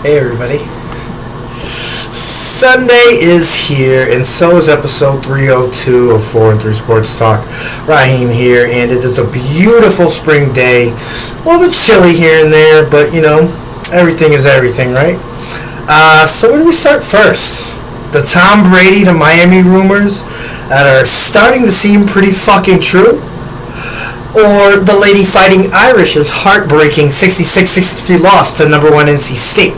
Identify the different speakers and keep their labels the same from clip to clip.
Speaker 1: Hey everybody. Sunday is here, and so is episode 302 of 4 and 3 Sports Talk. Raheem here, and it is a beautiful spring day. A little bit chilly here and there, but everything is everything, right? So where do we start first? The Tom Brady to Miami rumors that are starting to seem pretty fucking true? Or the Lady Fighting Irish's heartbreaking 66-63 loss to number one NC State?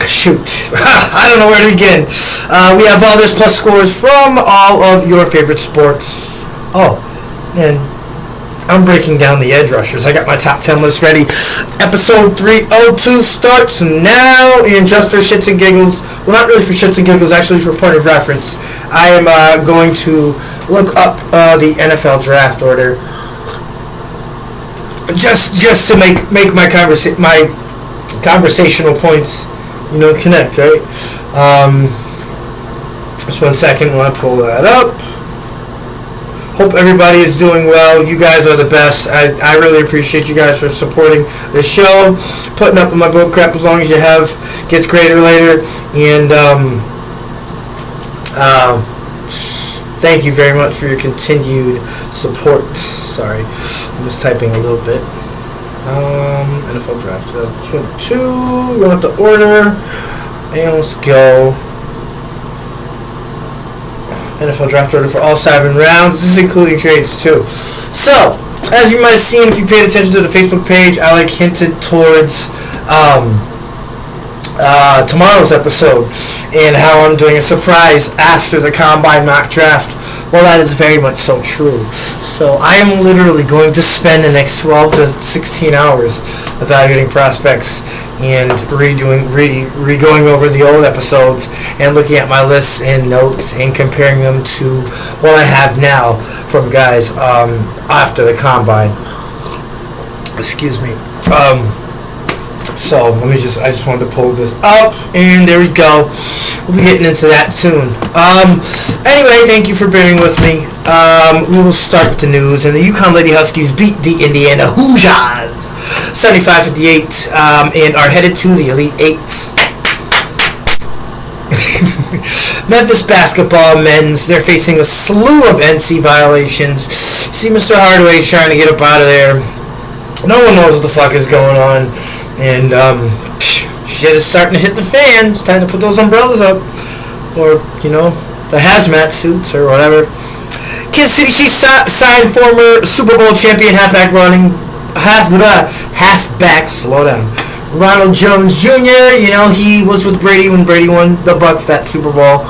Speaker 1: Shoot. I don't know where to begin. We have all this plus scores from all of your favorite sports. Oh, and I'm breaking down the edge rushers. I got my top 10 list ready. Episode 302 starts now, and just for shits and giggles, well, not really for shits and giggles, actually for point of reference, I am going to look up the NFL draft order just to make my conversational points connect, right? Just 1 second while I pull that up. Hope everybody is doing well. You guys are the best. I really appreciate you guys for supporting the show, putting up with my bull crap as long as you have. Gets greater later. And thank you very much for your continued support. Sorry, I'm just typing a little bit. NFL draft 22. We'll have to order. And let's go. NFL draft order for all 7 rounds. This is including trades too. So, as you might have seen if you paid attention to the Facebook page, I hinted towards tomorrow's episode and how I'm doing a surprise after the Combine mock draft. Well, that is very much so true. So I am literally going to spend the next 12 to 16 hours evaluating prospects and re-going over the old episodes and looking at my lists and notes and comparing them to what I have now from guys after the Combine. Excuse me. So I just wanted to pull this up, and there we go. We'll be getting into that soon. Anyway, thank you for bearing with me. We will start with the news, and the UConn Lady Huskies beat the Indiana Hoosiers 75-58 and are headed to the Elite Eight. Memphis basketball men's, they're facing a slew of NC violations. See, Mr. Hardaway's trying to get up out of there. No one knows what the fuck is going on. And shit is starting to hit the fan. It's time to put those umbrellas up. Or, the hazmat suits or whatever. Kansas City Chiefs signed former Super Bowl champion halfback, slow down, Ronald Jones Jr. He was with Brady when Brady won the Bucs that Super Bowl.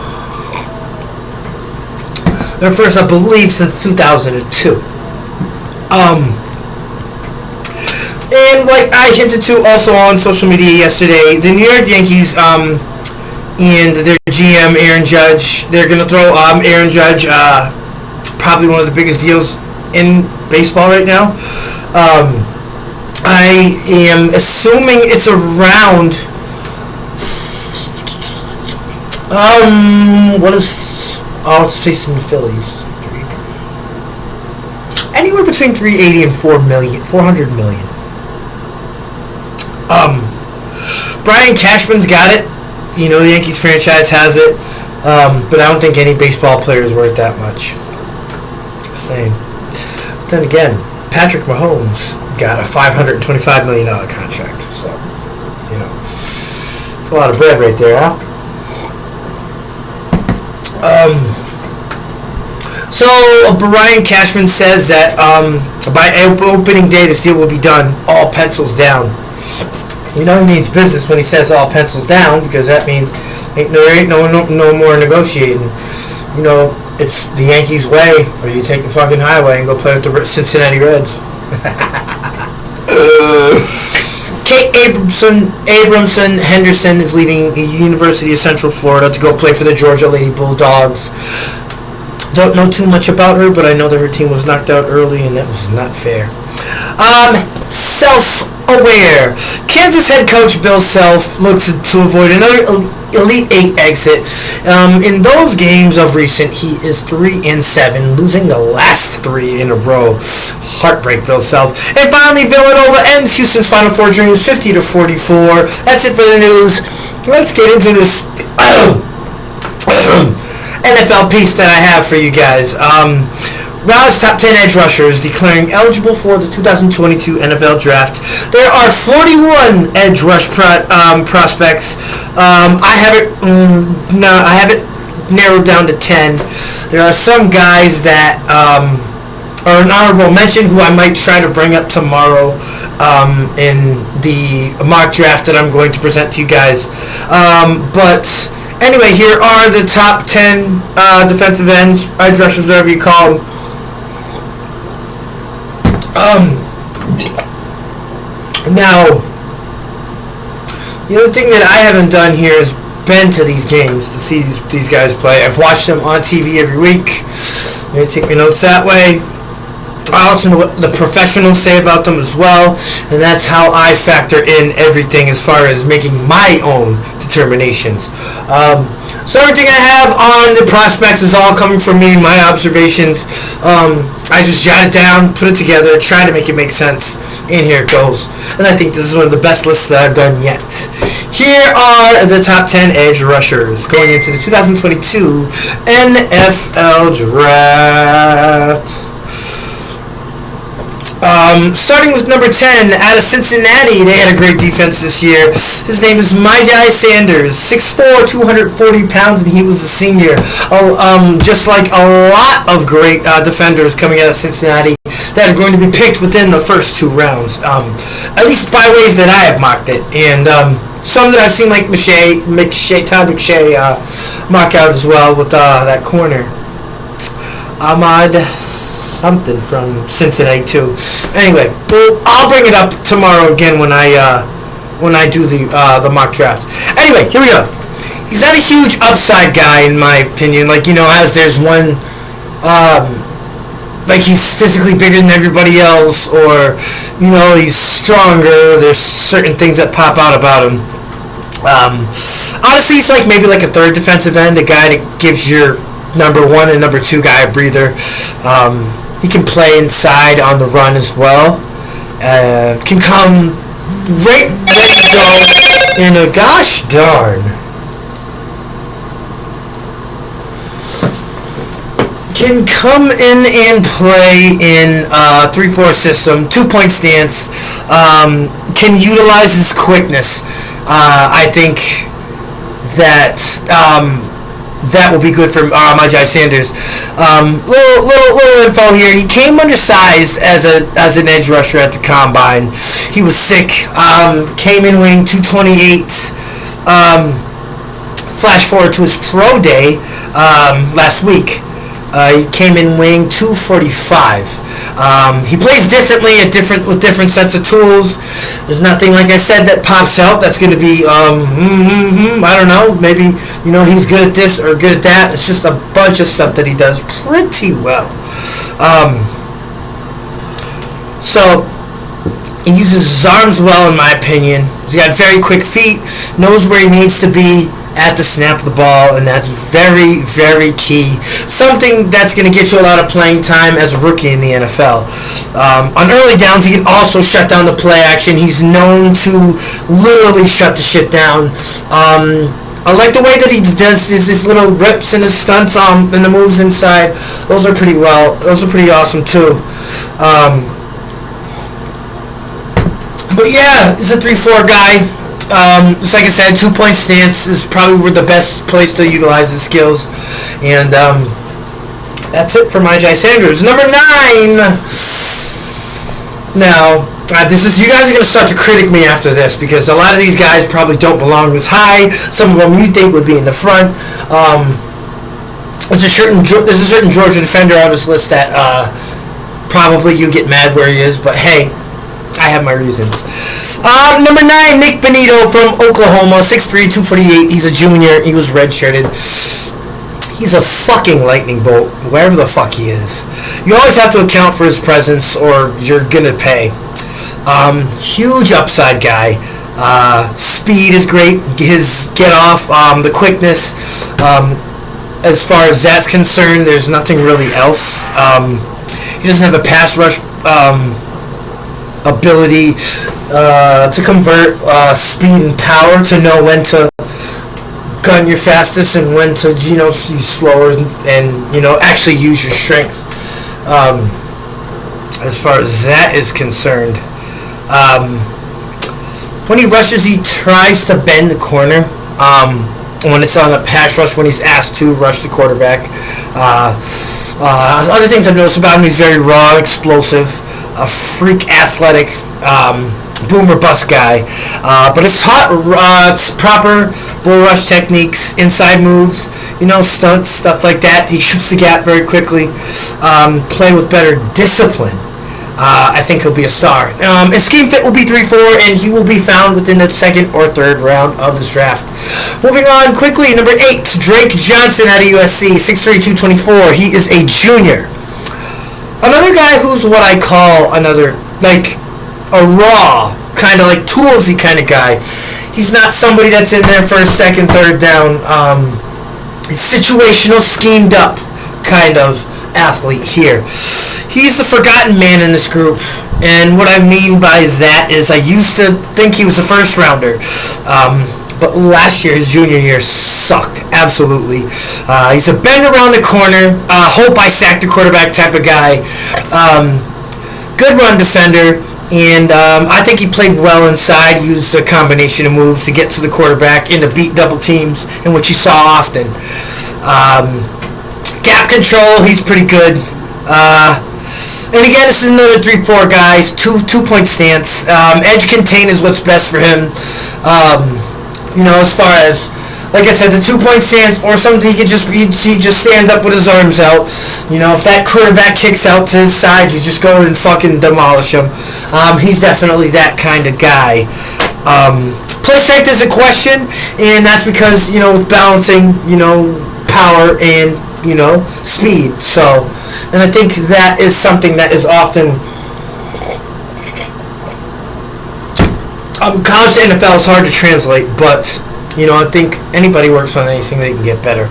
Speaker 1: Their first, I believe, since 2002. And like I hinted to also on social media yesterday, the New York Yankees and their GM Aaron Judge, they're going to throw Aaron Judge, probably one of the biggest deals in baseball right now. I am assuming it's around let's say some Phillies. Anywhere between 380 and 400 million. Brian Cashman's got it. The Yankees franchise has it. But I don't think any baseball player is worth that much. Just saying. But then again, Patrick Mahomes got a $525 million contract. So, it's a lot of bread right there, huh? So Brian Cashman says that by opening day this deal will be done, all pencils down. He means business when he says all pencils down, because that means there ain't no more negotiating. It's the Yankees way, or you take the fucking highway and go play with the Cincinnati Reds. Kate Abramson Henderson is leaving the University of Central Florida to go play for the Georgia Lady Bulldogs. Don't know too much about her, but I know that her team was knocked out early, and that was not fair. aware. Kansas head coach Bill Self looks to avoid another Elite Eight exit. In those games of recent, he is 3-7, losing the last 3 in a row. Heartbreak, Bill Self. And finally, Villanova ends Houston's Final Four dreams 50-44. That's it for the news. Let's get into this NFL piece that I have for you guys. Route's top 10 edge rushers declaring eligible for the 2022 NFL Draft. There are 41 edge rush prospects. I have it narrowed down to 10. There are some guys that are an honorable mention who I might try to bring up tomorrow in the mock draft that I'm going to present to you guys. But anyway, here are the top 10 defensive ends, edge rushers, whatever you call them. Now, the other thing that I haven't done here is been to these games to see these guys play. I've watched them on TV every week. I take my notes that way. I also know what the professionals say about them as well, and that's how I factor in everything as far as making my own determinations. So everything I have on the prospects is all coming from me, my observations. I just jot it down, put it together, try to make it make sense, and here it goes. And I think this is one of the best lists that I've done yet. Here are the top 10 edge rushers going into the 2022 NFL Draft. Starting with number 10, out of Cincinnati, they had a great defense this year. His name is Myjai Sanders, 6'4", 240 pounds, and he was a senior. Just like a lot of great defenders coming out of Cincinnati that are going to be picked within the first 2 rounds, at least by ways that I have mocked it. And some that I've seen, like Todd McShay mock out as well with that corner. Ahmad something from Cincinnati too. Anyway, I'll bring it up tomorrow again when I do the mock draft. Anyway, here we go. He's not a huge upside guy in my opinion. Like, as there's one, like he's physically bigger than everybody else, or he's stronger. There's certain things that pop out about him. Honestly, he's maybe like a third defensive end, a guy that gives your number 1 and number 2 guy a breather. He can play inside on the run as well. Can come right ready to go in a gosh darn. Can come in and play in a 3-4 system, 2-point stance. Can utilize his quickness. I think that that will be good for Myjai Sanders. Little info here. He came undersized as an edge rusher at the combine. He was sick. Came in weighing 228. Flash forward to his pro day last week. He came in weighing 245. He plays differently with different sets of tools. There's nothing, like I said, that pops out that's going to be, I don't know, maybe, he's good at this or good at that. It's just a bunch of stuff that he does pretty well. So, he uses his arms well, in my opinion. He's got very quick feet, knows where he needs to be at the snap of the ball, and that's very, very key. Something that's going to get you a lot of playing time as a rookie in the NFL. On early downs, he can also shut down the play action. He's known to literally shut the shit down. I like the way that he does his little rips and his stunts and the moves inside. Those are pretty awesome too. But yeah, he's a 3-4 guy. Just like I said, 2-point stance is probably the best place to utilize his skills. And that's it for Myjai Sanders. Number 9. Now, you guys are going to start to critic me after this, because a lot of these guys probably don't belong this high. Some of them you think would be in the front. There's a certain Georgia defender on this list that probably you get mad where he is, but hey, I have my reasons. Number 9, Nick Benito from Oklahoma, 6'3", 248. He's a junior. He was redshirted. He's a fucking lightning bolt, wherever the fuck he is. You always have to account for his presence, or you're gonna pay. Huge upside guy. Speed is great. His get off, the quickness. As far as that's concerned, there's nothing really else. He doesn't have a pass rush ability to convert speed and power to know when to gun your fastest and when to be slower and actually use your strength. As far as that is concerned, when he rushes, he tries to bend the corner. When it's on a pass rush, when he's asked to rush the quarterback. Other things I've noticed about him, he's very raw, explosive, a freak athletic, boom or bust guy. But it's taught proper bull rush techniques, inside moves, stunts, stuff like that. He shoots the gap very quickly. Play with better discipline. I think he'll be a star. His scheme fit will be 3-4, and he will be found within the second or third round of this draft. Moving on quickly, number 8, Drake Johnson out of USC, 6'3", 224. He is a junior. Another guy who's what I call a raw, kind of like toolsy kind of guy. He's not somebody that's in there for a second, third down. Situational, schemed up kind of athlete here. He's the forgotten man in this group, and what I mean by that is I used to think he was a first rounder, but last year, his junior year, sucked absolutely. He's a bend around the corner, hope I sack the quarterback type of guy, good run defender, and I think he played well inside, used a combination of moves to get to the quarterback and to beat double teams, in which you saw often. Gap control, he's pretty good. And again, this is another 3-4 guys, two-point stance. Edge contain is what's best for him. As far as, like I said, the 2-point stance, or something he just stands up with his arms out. If that quarterback kicks out to his side, you just go and fucking demolish him. He's definitely that kind of guy. Play strength is a question, and that's because, with balancing, power and, speed. So, and I think that is something that is often college to NFL is hard to translate, but I think anybody works on anything, they can get better.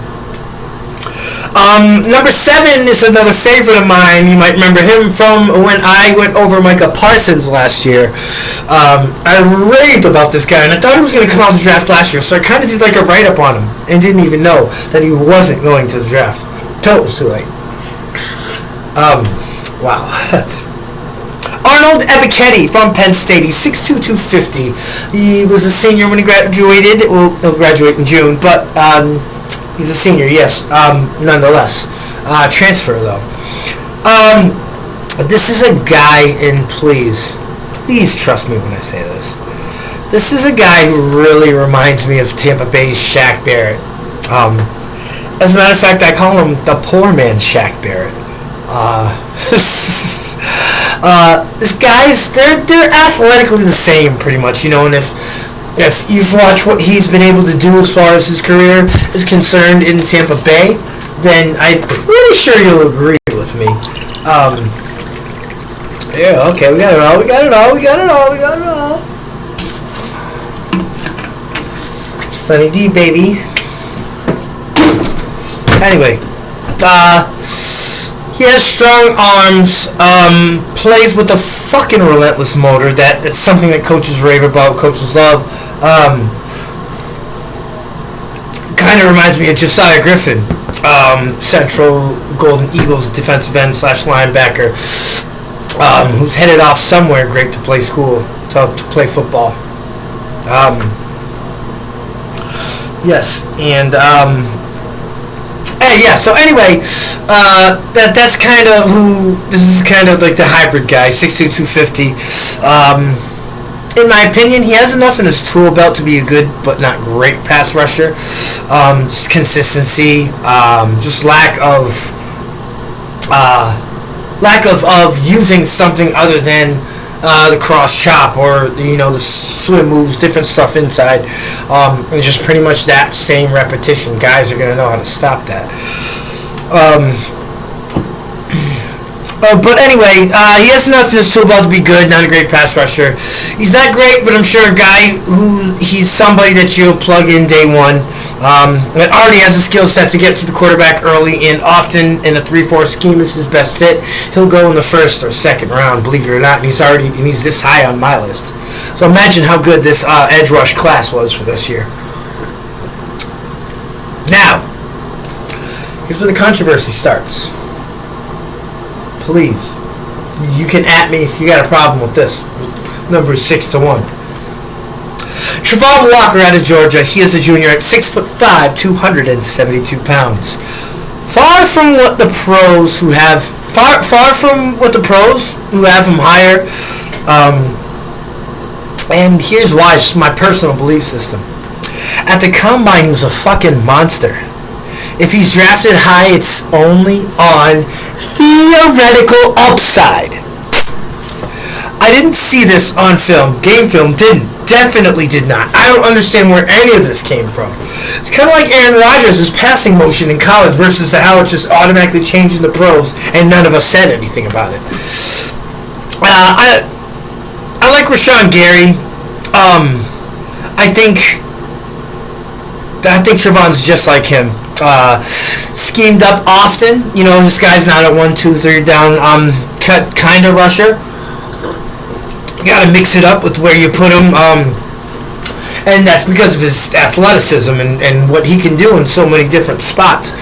Speaker 1: Number 7 is another favorite of mine. You might remember him from when I went over Micah Parsons last year. I raved about this guy, and I thought he was going to come out of the draft last year, so I kind of did like a write-up on him and didn't even know that he wasn't going to the draft until it was too late. Wow. Arnold Ebiketie from Penn State. He's 6'2", 250. He was a senior when he graduated. Well, he'll graduate in June, but he's a senior, yes, nonetheless. Transfer, though. This is a guy, and please trust me when I say this. This is a guy who really reminds me of Tampa Bay's Shaq Barrett. As a matter of fact, I call him the poor man's Shaq Barrett. These guys, they're athletically the same, pretty much, and if you've watched what he's been able to do as far as his career is concerned in Tampa Bay, then I'm pretty sure you'll agree with me. Yeah, okay, we got it all. Sunny D, baby. Anyway, he has strong arms, plays with a fucking relentless motor. That's something that coaches rave about, coaches love. Kind of reminds me of Josiah Griffin, Central Golden Eagles defensive end / linebacker, who's headed off somewhere great to play to play football. Yes, and yeah. So anyway, that's kind of who this is. Kind of like the hybrid guy, 6'2", 250. In my opinion, he has enough in his tool belt to be a good but not great pass rusher. Just consistency, just lack of using something other than the cross chop or the swim moves, different stuff inside, and just pretty much that same repetition. Guys are gonna know how to stop that. But anyway, he has enough in his tool belt to be good. Not a great pass rusher. He's not great, but I'm sure a guy he's somebody that you'll plug in day one. That already has a skill set to get to the quarterback early, and often in a 3-4 scheme is his best fit. He'll go in the first or second round, believe it or not, and he's this high on my list. So imagine how good this edge rush class was for this year. Now, here's where the controversy starts. Please, you can at me if you got a problem with this. Number 6-1. Travon Walker out of Georgia. He is a junior at 6'5", 272 pounds. Far from what the pros who have him higher. And here's why. It's my personal belief system. At the combine, he was a fucking monster. If he's drafted high, it's only on theoretical upside. I didn't see this on film. Game film didn't. Definitely did not. I don't understand where any of this came from. It's kind of like Aaron Rodgers' passing motion in college versus how it just automatically changed in the pros, and none of us said anything about it. I like Rashawn Gary. I think Travon's just like him. Schemed up often. You know, this guy's not a 1-2-3 down cut kind of rusher. You gotta mix it up with where you put him, and that's because of his athleticism and what he can do in so many different spots.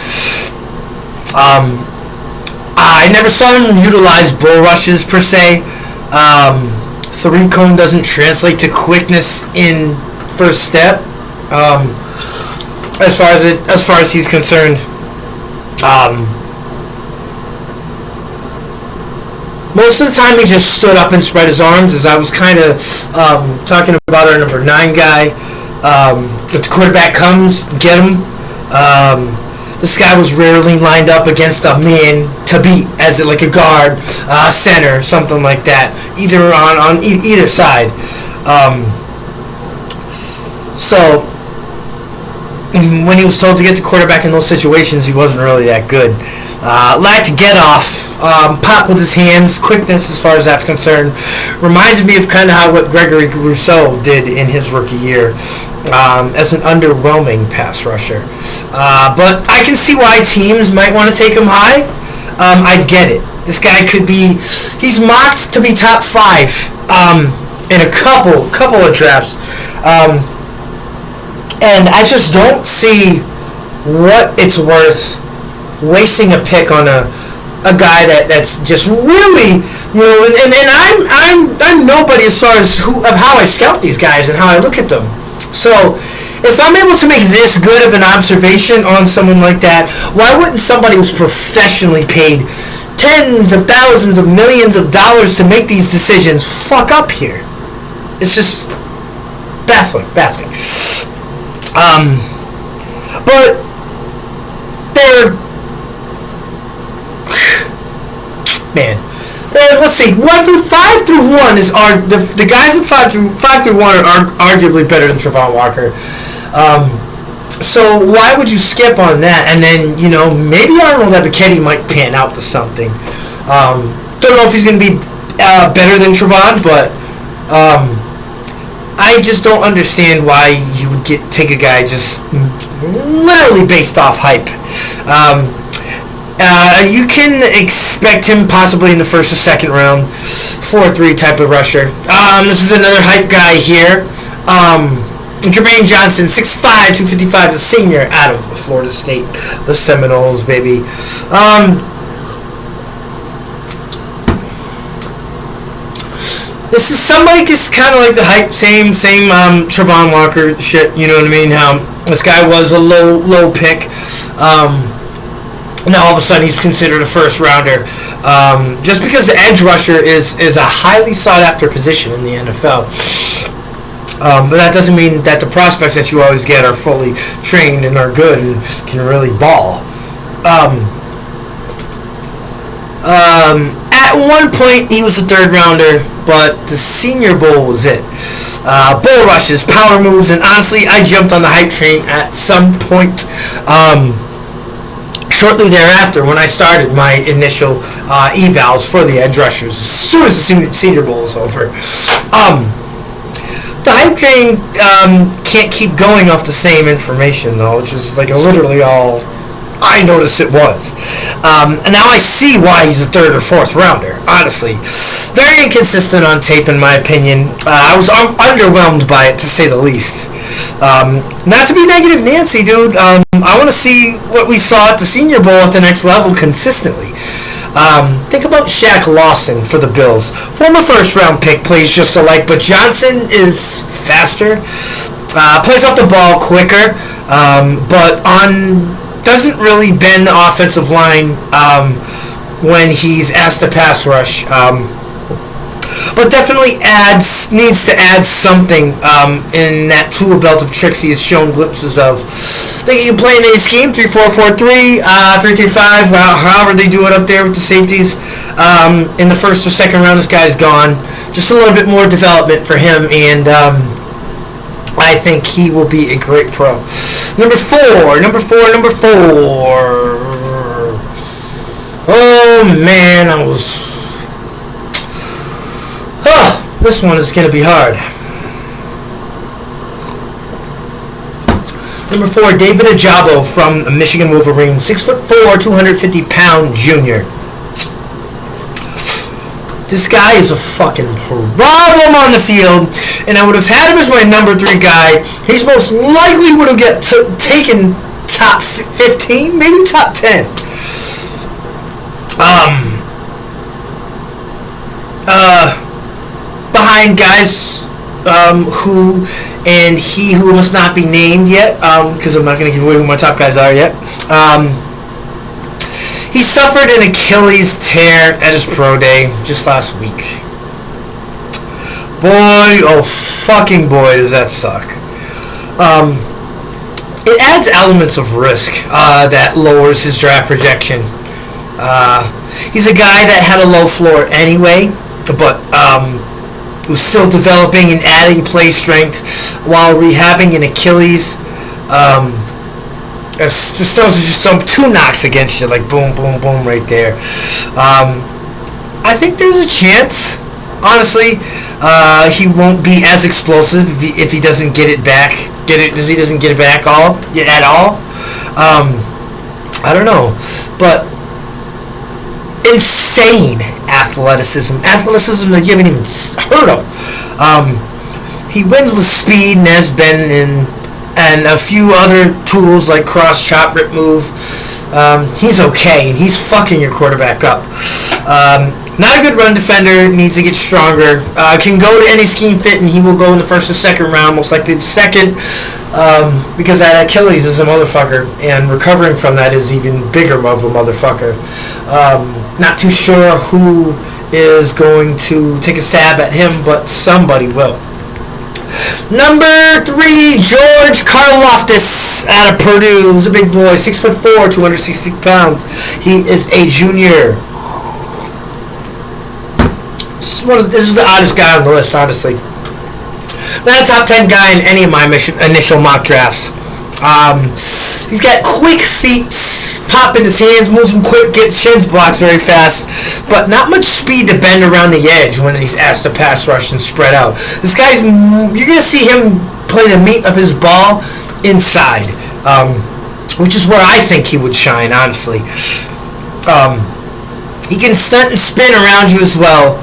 Speaker 1: I never saw him utilize bull rushes per se. 3-cone doesn't translate to quickness in first step. As far as he's concerned, most of the time he just stood up and spread his arms. As I was kind of talking about our number 9 guy, if the quarterback comes, get him. This guy was rarely lined up against a man to beat, as like a guard, center, something like that, either on either side. So when he was told to get the quarterback in those situations, he wasn't really that good. Lacked get off, pop with his hands, quickness as far as that's concerned. Reminded me of kind of how what Gregory Rousseau did in his rookie year as an underwhelming pass rusher. But I can see why teams might want to take him high. I get it. This guy he's mocked to be top 5 in a couple of drafts. And I just don't see what it's worth wasting a pick on a guy that's just really, you know, and I'm nobody as far as how I scout these guys and how I look at them. So if I'm able to make this good of an observation on someone like that, why wouldn't somebody who's professionally paid tens of thousands of millions of dollars to make these decisions fuck up here? It's just baffling. But let's see. 5 through 1 is the guys in 5 through 1 are arguably better than Travon Walker. So why would you skip on that? And then, you know, maybe Arnold Ebiketie might pan out to something. Don't know if he's going to be better than Travon, but I just don't understand why you would take a guy just literally based off hype. You can expect him possibly in the first or second round, 4-3 type of rusher. This is another hype guy here. Jermaine Johnson, 6'5", 255, a senior out of Florida State, the Seminoles, baby. This is somebody just kind of like the hype, same Travon Walker shit. You know what I mean? How this guy was a low pick. Now all of a sudden he's considered a first rounder, just because the edge rusher is a highly sought after position in the NFL. But that doesn't mean that the prospects that you always get are fully trained and are good and can really ball. At one point he was a third rounder, but the Senior Bowl was it. Bull rushes, power moves, and honestly I jumped on the hype train at some point. Shortly thereafter, when I started my initial evals for the edge rushers as soon as the Senior Bowl is over. The hype train can't keep going off the same information, though, which is like literally all I noticed it was. And now I see why he's a third or fourth rounder, honestly. Very inconsistent on tape, in my opinion. I was underwhelmed by it, to say the least. Not to be negative Nancy, dude. I want to see what we saw at the Senior Bowl at the next level consistently. Think about Shaq Lawson for the Bills. Former first-round pick, plays just alike, but Johnson is faster, plays off the ball quicker, but doesn't really bend the offensive line when he's asked to pass rush. But definitely needs to add something in that tool belt of tricks he has shown glimpses of. I think he can play in a scheme, 3-4-4-3, 3-3-5, however they do it up there with the safeties. In the first or second round, this guy's gone. Just a little bit more development for him, and I think he will be a great pro. Number four. Oh, man, this one is going to be hard. Number 4, David Ajabo from Michigan Wolverines, 6'4", 250-pound junior. This guy is a fucking problem on the field, and I would have had him as my number 3 guy. He's most likely would have taken top 15, maybe top 10. Behind guys who must not be named yet, because I'm not going to give away who my top guys are yet. He suffered an Achilles tear at his pro day just last week. Boy, oh fucking boy, does that suck. It adds elements of risk that lowers his draft projection. He's a guy that had a low floor anyway, but was still developing and adding play strength while rehabbing an Achilles. Just those are just some 2 knocks against you, like boom, boom, boom, right there. I think there's a chance, honestly, he won't be as explosive if he doesn't get it back. If he doesn't get it back at all. I don't know, but insane athleticism that you haven't even heard of. He wins with speed, and has been and a few other tools like cross, chop, rip, move. He's okay, and he's fucking your quarterback up. Not a good run defender, needs to get stronger. Can go to any scheme fit, and he will go in the first or second round, most likely the second, because that Achilles is a motherfucker, and recovering from that is even bigger of a motherfucker. Not too sure who is going to take a stab at him, but somebody will. Number 3, George Karlaftis out of Purdue. He's a big boy, 6'4", 260 pounds. He is a junior. This is the oddest guy on the list, honestly. Not a top 10 guy in any of my initial mock drafts. He's got quick feet, pop in his hands, moves him quick, gets shins blocks very fast, but not much speed to bend around the edge when he's asked to pass rush and spread out. This guy's, you're going to see him play the meat of his ball inside, which is where I think he would shine, honestly. He can stunt and spin around you as well.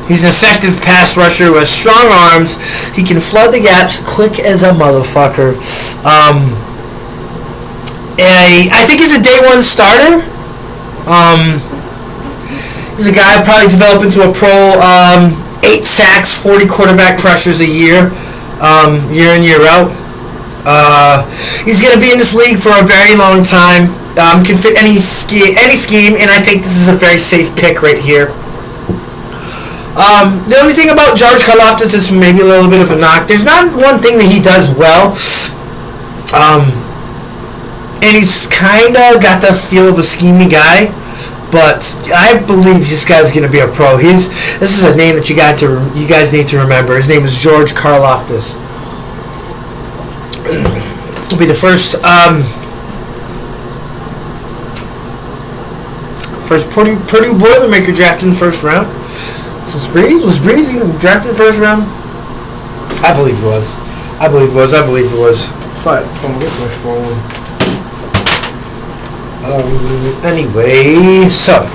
Speaker 1: He's an effective pass rusher who has strong arms. He can flood the gaps quick as a motherfucker. I think he's a day 1 starter. He's a guy probably develop into a pro. 8 sacks, 40 quarterback pressures a year, year in, year out. He's going to be in this league for a very long time. Can fit any scheme, and I think this is a very safe pick right here. The only thing about George Karlaftis is maybe a little bit of a knock. There's not one thing that he does well. And he's kind of got the feel of a scheming guy. But I believe this guy's going to be a pro. This is a name that you guys need to remember. His name is George Karlaftis. Will be the first First Purdue Boilermaker drafted in the first round. Was Breeze even drafted in the first round? I believe it was. Fine. Where's my phone? Anyway, so.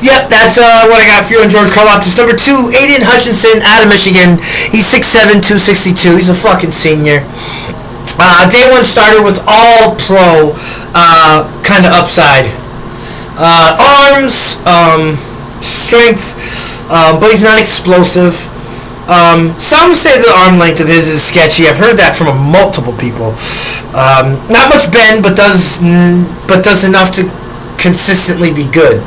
Speaker 1: Yep, that's what I got for you on George Karlaftis. Number 2, Aiden Hutchinson out of Michigan. He's 6'7", 262. He's a fucking senior. Day 1 starter with all pro kind of upside. Arms, strength, but he's not explosive. Some say the arm length of his is sketchy. I've heard that from multiple people. Not much bend, but does enough to consistently be good.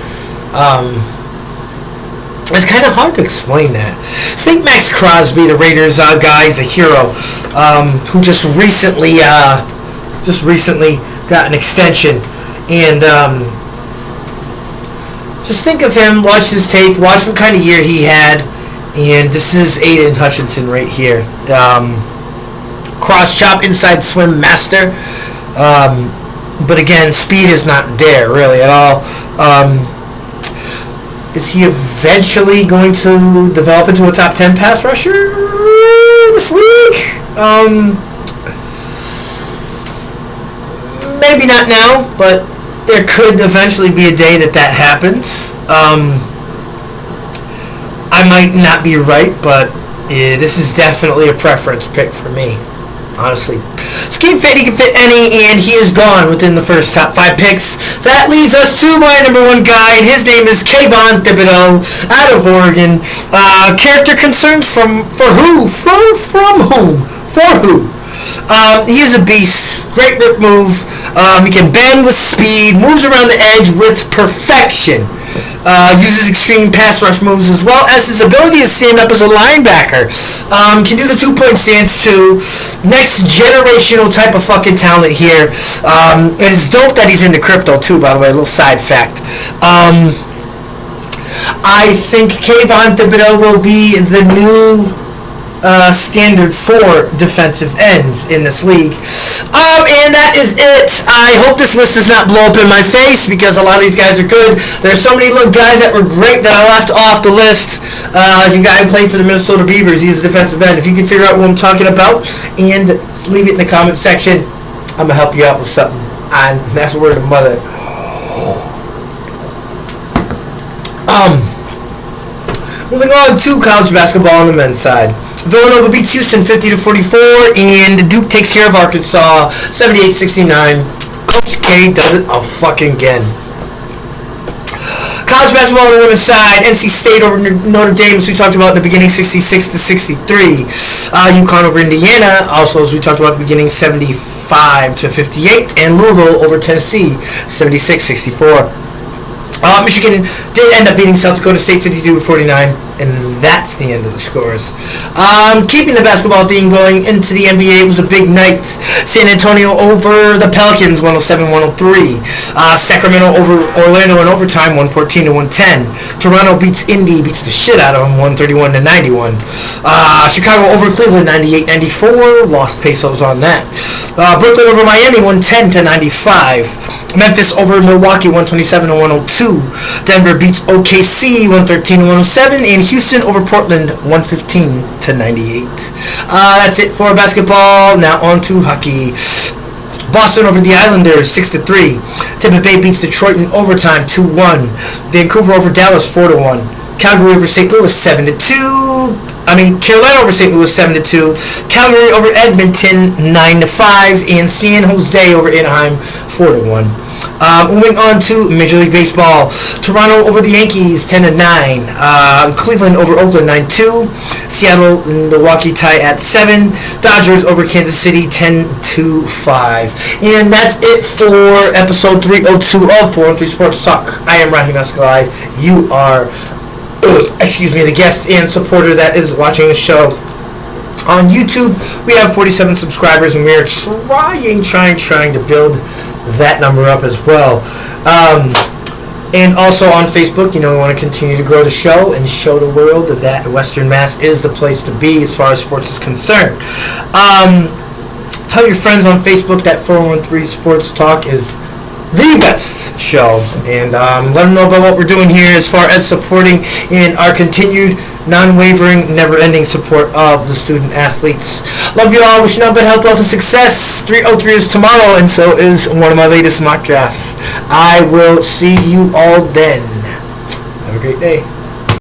Speaker 1: It's kind of hard to explain that. I think Max Crosby, the Raiders guy, is a hero, who just recently got an extension, and just think of him, watch his tape, watch what kind of year he had, and this is Aiden Hutchinson right here. Cross chop, inside swim master, but again, speed is not there really at all. Is he eventually going to develop into a top 10 pass rusher in this league? Maybe not now, but there could eventually be a day that happens. I might not be right, but this is definitely a preference pick for me, honestly. Scheme fit, he can fit any, and he is gone within the first top 5 picks. That leads us to my number 1 guy, and his name is Kayvon Thibodeaux out of Oregon. Character concerns for who? From whom? For who? He is a beast. Great rip move. He can bend with speed, moves around the edge with perfection. Uses extreme pass rush moves as well as his ability to stand up as a linebacker. Can do the 2-point stance too. Next generational type of fucking talent here. And it's dope that he's into crypto too, by the way, a little side fact. I think Kayvon Thibodeaux will be the new standard for defensive ends in this league. And that is it. I hope this list does not blow up in my face because a lot of these guys are good. There's so many little guys that were great that I left off the list. The guy who played for the Minnesota Beavers, he's a defensive end. If you can figure out what I'm talking about and leave it in the comment section, I'm going to help you out with something. And that's a word of mother. Moving on to college basketball on the men's side. Villanova beats Houston 50-44, and Duke takes care of Arkansas 78-69. Coach K does it fucking again. College basketball on the women's side, NC State over Notre Dame, as we talked about in the beginning, 66-63. UConn over Indiana, also as we talked about at the beginning, 75-58, and Louisville over Tennessee, 76-64. Michigan did end up beating South Dakota State 52-49, and that's the end of the scores. Keeping the basketball theme going into the NBA, it was a big night. San Antonio over the Pelicans 107-103. Sacramento over Orlando in overtime 114-110. Toronto beats the shit out of them 131-91. Chicago over Cleveland 98-94. Lost pesos on that. Brooklyn over Miami 110-95. Memphis over Milwaukee 127-102. Denver beats OKC 113-107, and Houston over Portland 115-98. That's it for basketball. Now on to hockey. Boston over the Islanders 6-3. Tampa Bay beats Detroit in overtime 2-1. Vancouver over Dallas 4-1. Calgary over St. Louis 7-2. Carolina over St. Louis 7-2. Calgary over Edmonton 9-5, and San Jose over Anaheim 4-1. Moving on to Major League Baseball. Toronto over the Yankees 10-9. Cleveland over Oakland 9-2. Seattle and Milwaukee tie at 7. Dodgers over Kansas City 10-5. And that's it for episode 302 of 413 Sports Talk. I am Raheem Escalay. You are the guest and supporter that is watching the show. On YouTube, we have 47 subscribers, and we are trying to build that number up as well. And also on Facebook, we want to continue to grow the show and show the world that Western Mass is the place to be as far as sports is concerned. Tell your friends on Facebook that 413 Sports Talk is the best show, and let them know about what we're doing here as far as supporting in our continued non-wavering, never-ending support of the student athletes. Love you all. Wishing you nothing but health, wealth, and success. 303 is tomorrow, and so is one of my latest mock drafts. I will see you all then. Have a great day.